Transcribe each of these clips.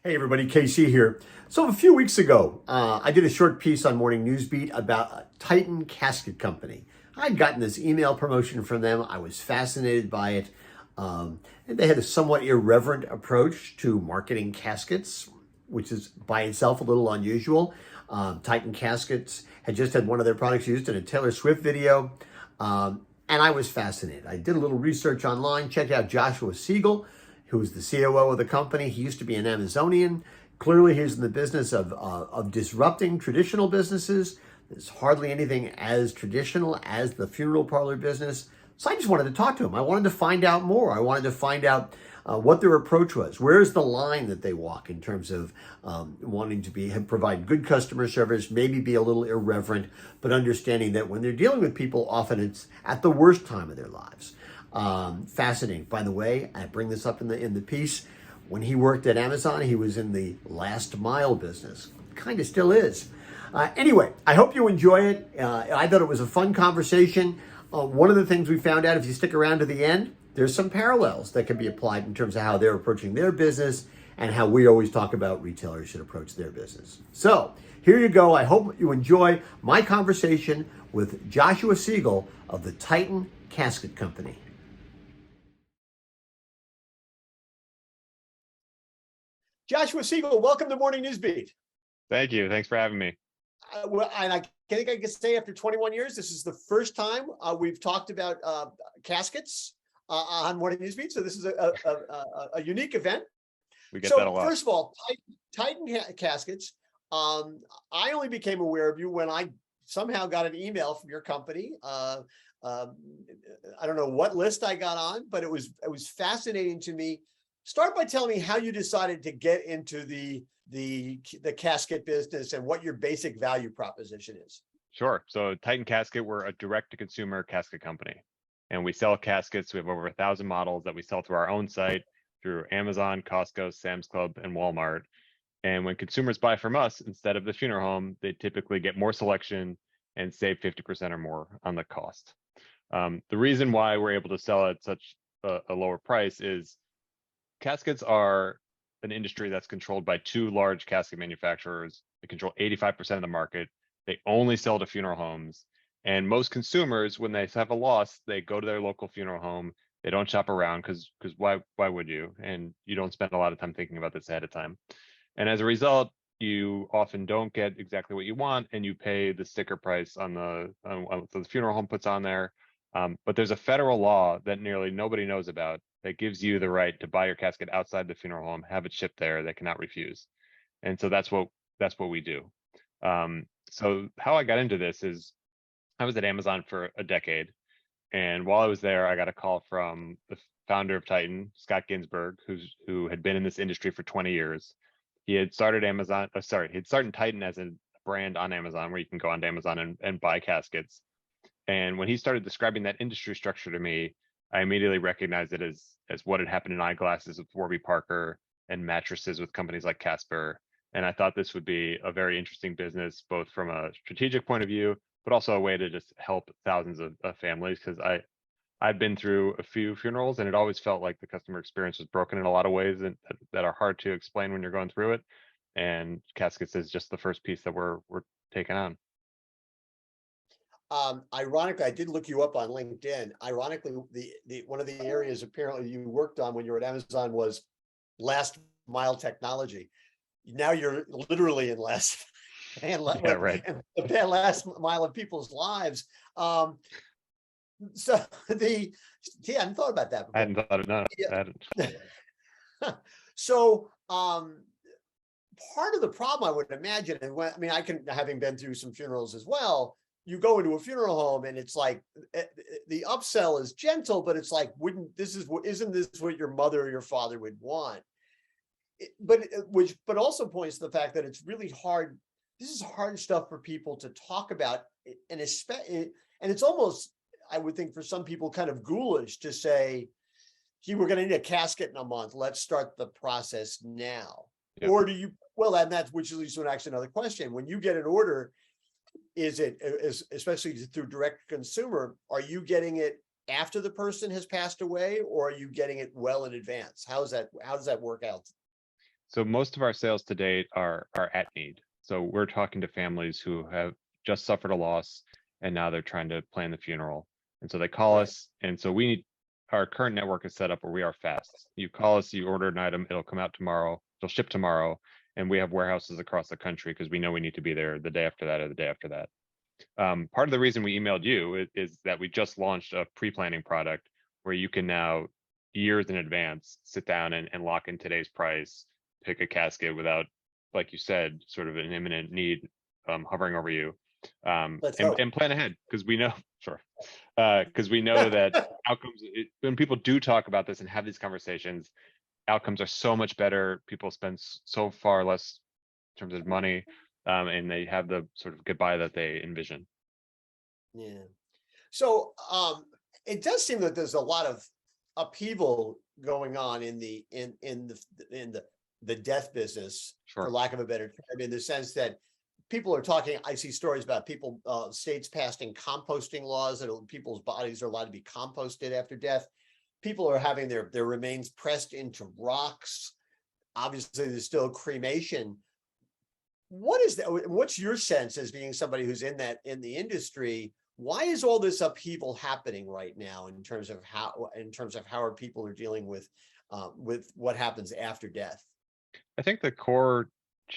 Hey everybody, KC here. So a few weeks ago, I did a short piece on Morning Newsbeat about Titan Casket Company. I'd gotten this email promotion from them. I was fascinated by it. And they had a somewhat irreverent approach to marketing caskets, which is by itself a little unusual. Titan Caskets had just had one of their products used in a Taylor Swift video. And I was fascinated. I did a little research online, checked out Joshua Siegel, who was the COO of the company. He used to be an Amazonian. Clearly, he's in the business of disrupting traditional businesses. There's hardly anything as traditional as the funeral parlor business. So I just wanted to talk to him. I wanted to find out more. I wanted to find out what their approach was. Where's the line that they walk in terms of wanting to provide good customer service, maybe be a little irreverent, but understanding that when they're dealing with people, often it's at the worst time of their lives. Fascinating. By the way, I bring this up in the piece. When he worked at Amazon, he was in the last mile business. Kind of still is. Anyway, I hope you enjoy it. I thought it was a fun conversation. One of the things we found out, if you stick around to the end, there's some parallels that can be applied in terms of how they're approaching their business and how we always talk about retailers should approach their business. So here you go. I hope you enjoy my conversation with Joshua Siegel of the Titan Casket Company. Joshua Siegel, welcome to Morning Newsbeat. Thank you. Thanks for having me. Well, and I think I can say after 21 years, this is the first time we've talked about caskets on Morning Newsbeat. So this is a unique event. We get that a lot. First of all, Titan Caskets. I only became aware of you when I somehow got an email from your company. I don't know what list I got on, but it was fascinating to me. Start by telling me how you decided to get into the casket business and what your basic value proposition is. Sure. So Titan Casket, we're a direct-to-consumer casket company, and we sell caskets. We have over 1,000 models that we sell through our own site, through Amazon, Costco, Sam's Club, and Walmart. And when consumers buy from us, instead of the funeral home, they typically get more selection and save 50% or more on the cost. The reason why we're able to sell at such a lower price is caskets are an industry that's controlled by two large casket manufacturers. They control 85% of the market. They only sell to funeral homes. And most consumers, when they have a loss, they go to their local funeral home. They don't shop around because why would you? And you don't spend a lot of time thinking about this ahead of time. And as a result, you often don't get exactly what you want, and you pay the sticker price on the funeral home puts on there. But there's a federal law that nearly nobody knows about that gives you the right to buy your casket outside the funeral home, have it shipped there. They cannot refuse. And so that's what we do. So how I got into this is I was at Amazon for a decade. And while I was there, I got a call from the founder of Titan, Scott Ginsberg, who had been in this industry for 20 years. He had started he'd started Titan as a brand on Amazon, where you can go onto Amazon and buy caskets. And when he started describing that industry structure to me, I immediately recognized it as what had happened in eyeglasses with Warby Parker and mattresses with companies like Casper. And I thought this would be a very interesting business, both from a strategic point of view, but also a way to just help thousands of families. Because I've been through a few funerals, and it always felt like the customer experience was broken in a lot of ways that are hard to explain when you're going through it. And caskets is just the first piece that we're taking on. Ironically, I did look you up on LinkedIn. Ironically, the one of the areas apparently you worked on when you were at Amazon was last mile technology. Now you're literally in last and Yeah, right. the last mile of people's lives. So I hadn't thought about that before. I hadn't thought of that. Yeah. I hadn't. So part of the problem, I would imagine, and having been through some funerals as well, you go into a funeral home and it's like the upsell is gentle, but it's like, isn't this what your mother or your father would want? But also points to the fact that it's really hard. This is hard stuff for people to talk about, and it's almost, I would think, for some people kind of ghoulish to say, gee, we're going to need a casket in a month. Let's start the process now. Yep. Or do you, and that's, which leads to actually another question. When you get an order, is it, especially through direct consumer, are you getting it after the person has passed away, or are you getting it well in advance? How does that work out? So most of our sales to date are at need. So we're talking to families who have just suffered a loss and now they're trying to plan the funeral. And so they call Right. us, and so we need, our current network is set up where we are fast. You call us, you order an item, it'll come out tomorrow, it'll ship tomorrow, and we have warehouses across the country because we know we need to be there the day after that or the day after that. Part of the reason we emailed you is that we just launched a pre-planning product where you can now, years in advance, sit down and lock in today's price, pick a casket without, like you said, sort of an imminent need hovering over you, Let's hope. and plan ahead because we know, sure, because we know that outcomes, when people do talk about this and have these conversations, outcomes are so much better. People spend so far less in terms of money, and they have the sort of goodbye that they envision. Yeah. So it does seem that there's a lot of upheaval going on in the death business, for Sure. lack of a better term, in the sense that people are talking. I see stories about people, states passing composting laws that people's bodies are allowed to be composted after death. People are having their remains pressed into rocks. Obviously, there's still cremation. What is that? What's your sense as being somebody who's in the industry? Why is all this upheaval happening right now in terms of how are people are dealing with what happens after death? I think the core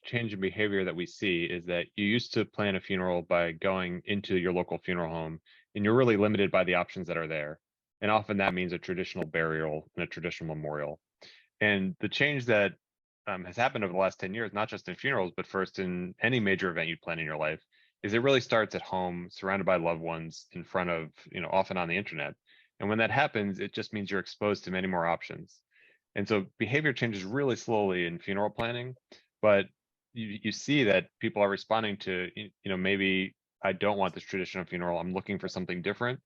change in behavior that we see is that you used to plan a funeral by going into your local funeral home, and you're really limited by the options that are there. And often that means a traditional burial and a traditional memorial. And the change that has happened over the last 10 years, not just in funerals, but first in any major event you plan in your life, is it really starts at home, surrounded by loved ones, in front of, often on the internet. And when that happens, it just means you're exposed to many more options. And so behavior changes really slowly in funeral planning, but you see that people are responding to, maybe I don't want this traditional funeral, I'm looking for something different.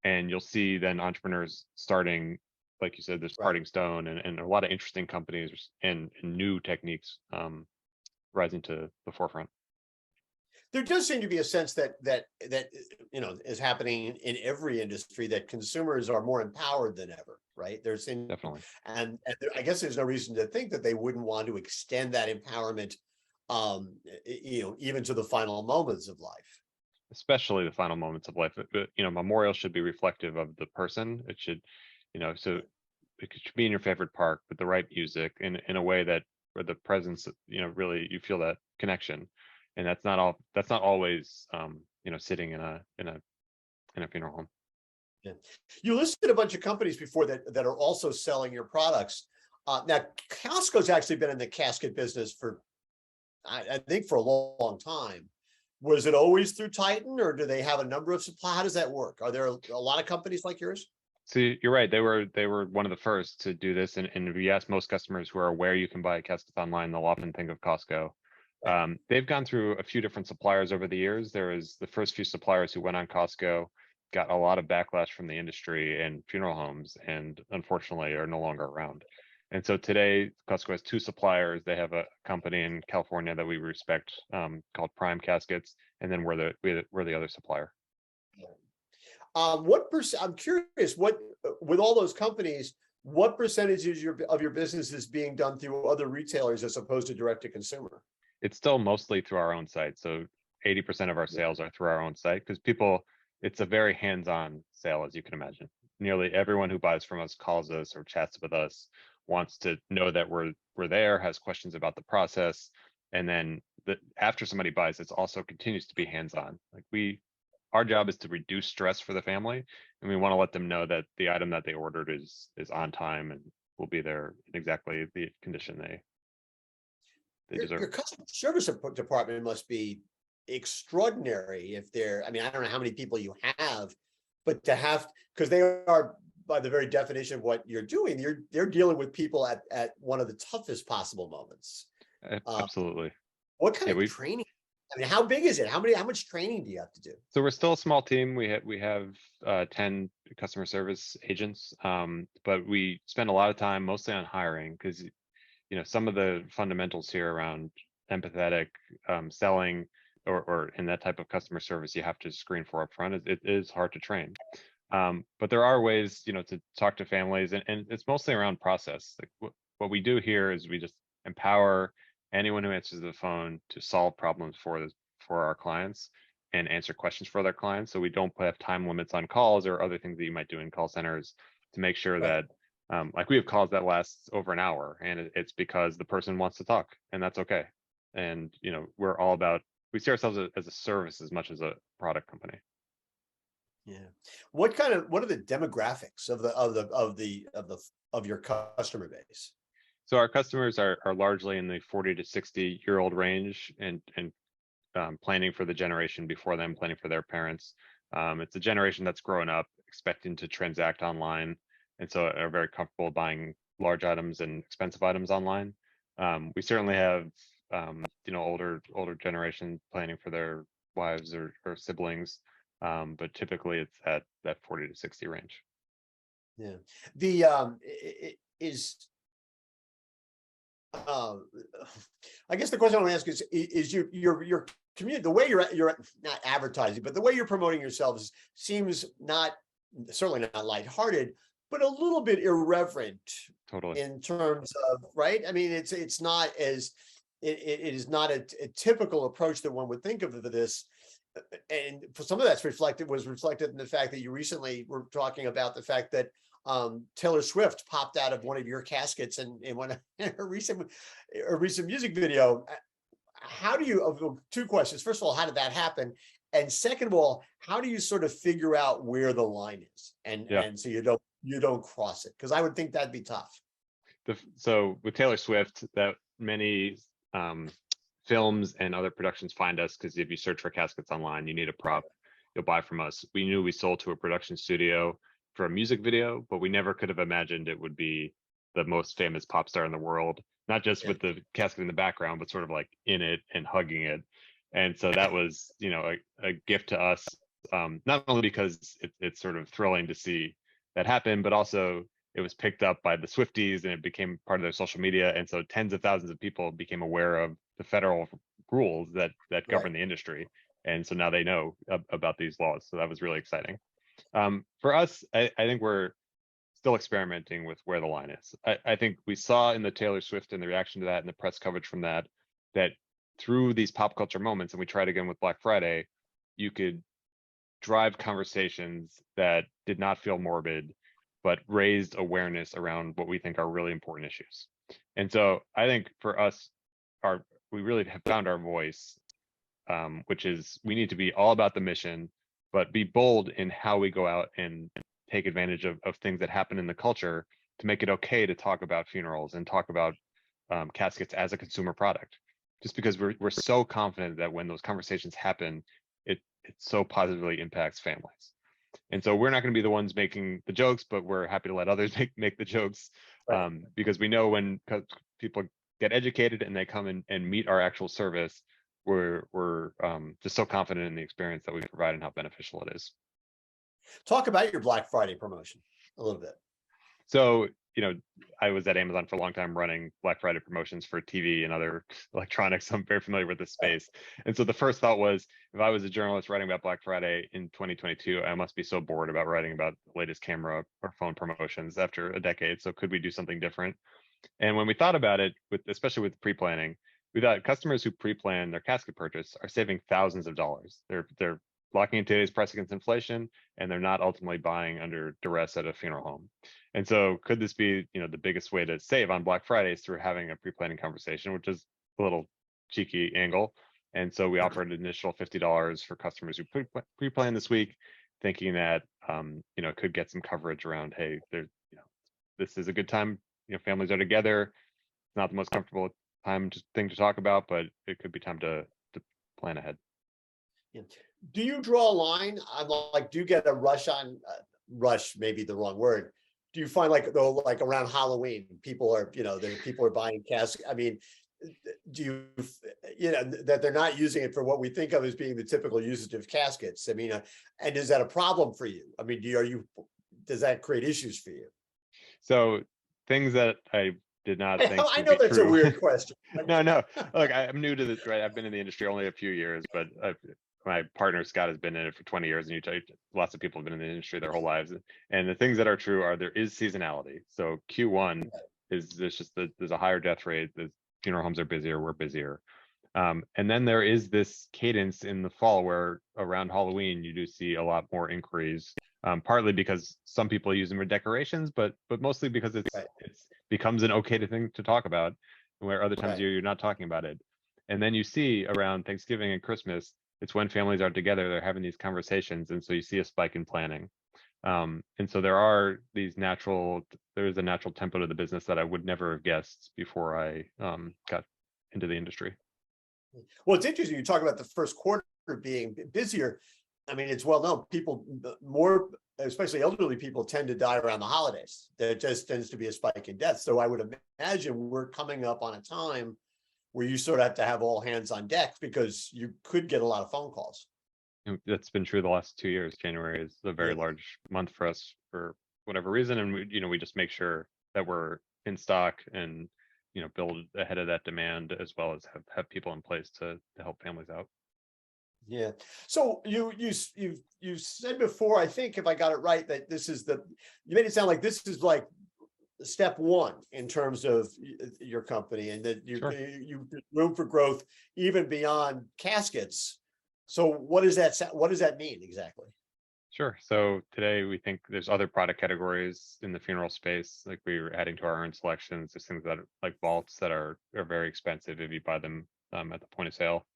And you'll see then entrepreneurs starting, like you said, there's Right. Parting Stone and a lot of interesting companies and new techniques rising to the forefront. There does seem to be a sense that is happening in every industry, that consumers are more empowered than ever, right? There's in Definitely. I guess there's no reason to think that they wouldn't want to extend that empowerment, even to the final moments of life. Especially the final moments of life. Memorial should be reflective of the person. It should, so it should be in your favorite park with the right music in a way that where the presence, really you feel that connection. And that's not always sitting in a funeral home. Yeah. You listed a bunch of companies before that are also selling your products. Now, Costco's actually been in the casket business for, I think, for a long time. Was it always through Titan, or do they have a number of supply? How does that work? Are there a lot of companies like yours? So you're right. They were one of the first to do this. And if you ask most customers who are aware you can buy caskets online, they'll often think of Costco. Right. They've gone through a few different suppliers over the years. There was the first few suppliers who went on Costco, got a lot of backlash from the industry and funeral homes, and unfortunately are no longer around. And so today, Costco has two suppliers. They have a company in California that we respect, called Prime Caskets, and then we're the other supplier. What percent? I'm curious. What, with all those companies, what percentage of your business is being done through other retailers as opposed to direct to consumer? It's still mostly through our own site. So 80% of our sales are through our own site because it's a very hands-on sale, as you can imagine. Nearly everyone who buys from us calls us or chats with us, wants to know that we're there, has questions about the process. And then after somebody buys, it also continues to be hands-on. Our job is to reduce stress for the family, and we want to let them know that the item that they ordered is on time and will be there in exactly the condition they deserve. Your customer service department must be extraordinary. If they're, I mean, I don't know how many people you have, but to have, because they are, by the very definition of what you're doing, they're dealing with people at one of the toughest possible moments. Absolutely. What kind Yeah, of training? I mean, how big is it? How much training do you have to do? so we're still a small team. We have 10 customer service agents, but we spend a lot of time mostly on hiring because some of the fundamentals here around empathetic selling or in that type of customer service you have to screen for upfront. It is hard to train, but there are ways to talk to families, and it's mostly around process. Like what we do here is we just empower anyone who answers the phone to solve problems for our clients and answer questions for their clients. So we don't have time limits on calls or other things that you might do in call centers to make sure Right. that like we have calls that last over an hour, and it's because the person wants to talk, and that's okay. And we're all about, we see ourselves as a service as much as a product company. Yeah. What are the demographics of your customer base? So our customers are largely in the 40 to 60-year-old range, and planning for the generation before them, planning for their parents. It's a generation that's grown up expecting to transact online, and so are very comfortable buying large items and expensive items online. We certainly have older generation planning for their wives or siblings, but typically it's at that 40 to 60 range. Yeah. The is I guess the question I want to ask is your community, the way you're not advertising, but the way you're promoting yourselves seems certainly not lighthearted, but a little bit irreverent. Totally. In terms of, right? I mean, it's not as it is not a typical approach that one would think of this. And for some of that's was reflected in the fact that you recently were talking about the fact that Taylor Swift popped out of one of your caskets in her recent music video. How do you, two questions. First of all, how did that happen? And second of all, how do you sort of figure out where the line is? And so you don't cross it? Because I would think that'd be tough. So with Taylor Swift, that many films and other productions find us because if you search for caskets online, you need a prop, you'll buy from us. We knew we sold to a production studio for a music video, but we never could have imagined it would be the most famous pop star in the world, not just with the casket in the background, but sort of like in it and hugging it. And so that was, a gift to us, not only because it's sort of thrilling to see that happen, but also it was picked up by the Swifties and it became part of their social media. And so tens of thousands of people became aware of the federal rules that govern the industry. And so now they know about these laws. So that was really exciting. For us, I think we're still experimenting with where the line is. I think we saw in the Taylor Swift and the reaction to that and the press coverage from that through these pop culture moments, and we tried again with Black Friday, you could drive conversations that did not feel morbid, but raised awareness around what we think are really important issues. And so I think for us, we really have found our voice, which is we need to be all about the mission, but be bold in how we go out and take advantage of things that happen in the culture to make it okay to talk about funerals and talk about caskets as a consumer product. Just because we're so confident that when those conversations happen, it so positively impacts families. And so we're not going to be the ones making the jokes, but we're happy to let others make the jokes, because we know when people get educated and they come and meet our actual service, we're just so confident in the experience that we provide and how beneficial it is. Talk about your Black Friday promotion a little bit. So, I was at Amazon for a long time running Black Friday promotions for TV and other electronics. So I'm very familiar with this space. And so the first thought was, if I was a journalist writing about Black Friday in 2022, I must be so bored about writing about the latest camera or phone promotions after a decade. So could we do something different? And when we thought about it, especially with pre-planning, we thought customers who pre-plan their casket purchase are saving thousands of dollars. They're locking in today's price against inflation, and they're not ultimately buying under duress at a funeral home. And so could this be, the biggest way to save on Black Friday is through having a pre-planning conversation, which is a little cheeky angle. And so we offered an initial $50 for customers who pre-plan this week, thinking that, could get some coverage around, hey, this is a good time. Families are together. It's not the most comfortable thing to talk about, but it could be time to plan ahead. Yeah. Do you draw a line? I'm like, do you get a rush on rush? Maybe the wrong word. Do you find like around Halloween, people are buying caskets? I mean, do you that they're not using it for what we think of as being the typical usage of caskets? I mean, and is that a problem for you? I mean, does that create issues for you? So things that I did not think I know that's true. A weird question. No. Look, I'm new to this, right? I've been in the industry only a few years, but my partner Scott has been in it for 20 years, and lots of people have been in the industry their whole lives. And the things that are true are there is seasonality. So Q1 there's a higher death rate. funeral homes are busier, we're busier. And then there is this cadence in the fall where around Halloween, you do see a lot more inquiries, partly because some people use them for decorations, but mostly because it's becomes an okay thing to talk about, where other times you're not talking about it. And then you see around Thanksgiving and Christmas, it's when families are together, they're having these conversations. And so you see a spike in planning. And so there is a natural tempo to the business that I would never have guessed before I got into the industry. Well, it's interesting. You talk about the first quarter being busier. I mean, it's well known. People more, especially elderly people, tend to die around the holidays. There just tends to be a spike in death. So I would imagine we're coming up on a time where you sort of have to have all hands on deck because you could get a lot of phone calls. That's been true the last 2 years. January is a very large month for us for whatever reason, and we just make sure that we're in stock and build ahead of that demand, as well as have people in place to help families out. Yeah. So you said before, I think if I got it right, that you made it sound like this is like step one in terms of your company, and that you room for growth even beyond caskets. So what does that mean exactly? Sure. So today we think there's other product categories in the funeral space, like we're adding to our own selections. There's things that are like vaults that are very expensive if you buy them at the point of sale.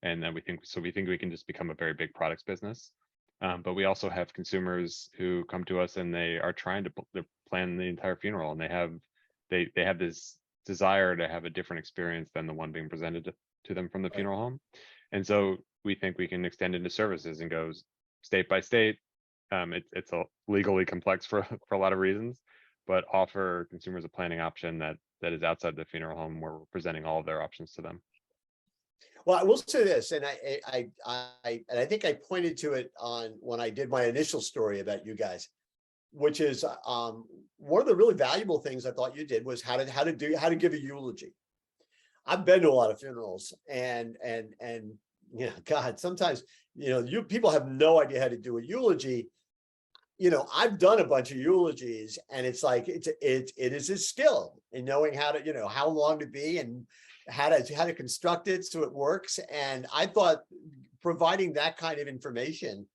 And then we think we can just become a very big products business. But we also have consumers who come to us and they are trying to plan the entire funeral, and they have this desire to have a different experience than the one being presented to them from the funeral home. And so we think we can extend into services and go state by state. It's a legally complex for a lot of reasons, but offer consumers a planning option that is outside the funeral home, where we're presenting all of their options to them. Well, I will say this, and I think I pointed to it when I did my initial story about you guys, which is one of the really valuable things I thought you did was how to give a eulogy. I've been to a lot of funerals, and God, sometimes people have no idea how to do a eulogy. I've done a bunch of eulogies, and it's like it is a skill in knowing how to how long to be and how to construct it so it works. And I thought providing that kind of information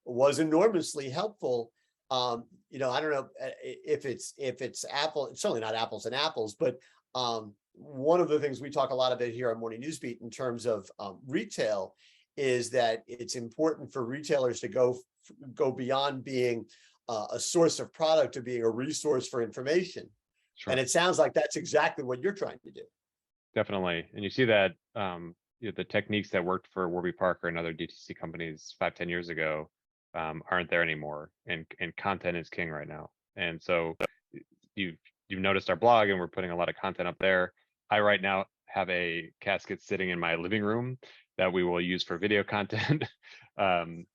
was enormously helpful. I don't know if it's Apple, it's certainly not apples and apples, but one of the things we talk a lot about here on Morning Newsbeat in terms of retail is that it's important for retailers to go beyond being a source of product to being a resource for information. Sure. And it sounds like that's exactly what you're trying to do. Definitely. And you see that the techniques that worked for Warby Parker and other DTC companies 5-10 years ago aren't there anymore. And content is king right now. And so you've noticed our blog, and we're putting a lot of content up there. I right now have a casket sitting in my living room that we will use for video content. And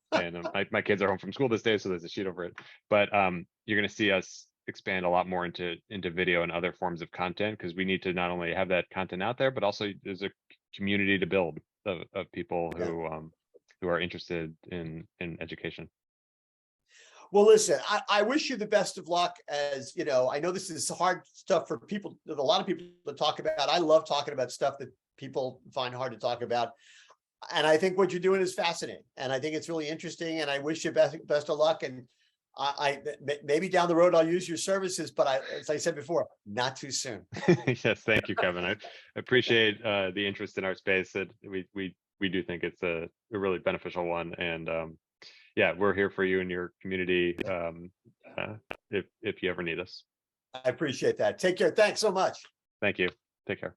my kids are home from school this day, so there's a sheet over it. But you're going to see us expand a lot more into video and other forms of content, because we need to not only have that content out there, but also there's a community to build of people who are interested in education. Well, listen, I wish you the best of luck. As I know this is hard stuff for people, a lot of people to talk about. I love talking about stuff that people find hard to talk about. And I think what you're doing is fascinating. And I think it's really interesting. And I wish you best of luck. And I maybe down the road I'll use your services, but as I said before, not too soon. Yes, thank you, Kevin. I appreciate the interest in our space. That we do think it's a really beneficial one. And yeah, we're here for you and your community if you ever need us. I appreciate that. Take care. Thanks so much. Thank you. Take care.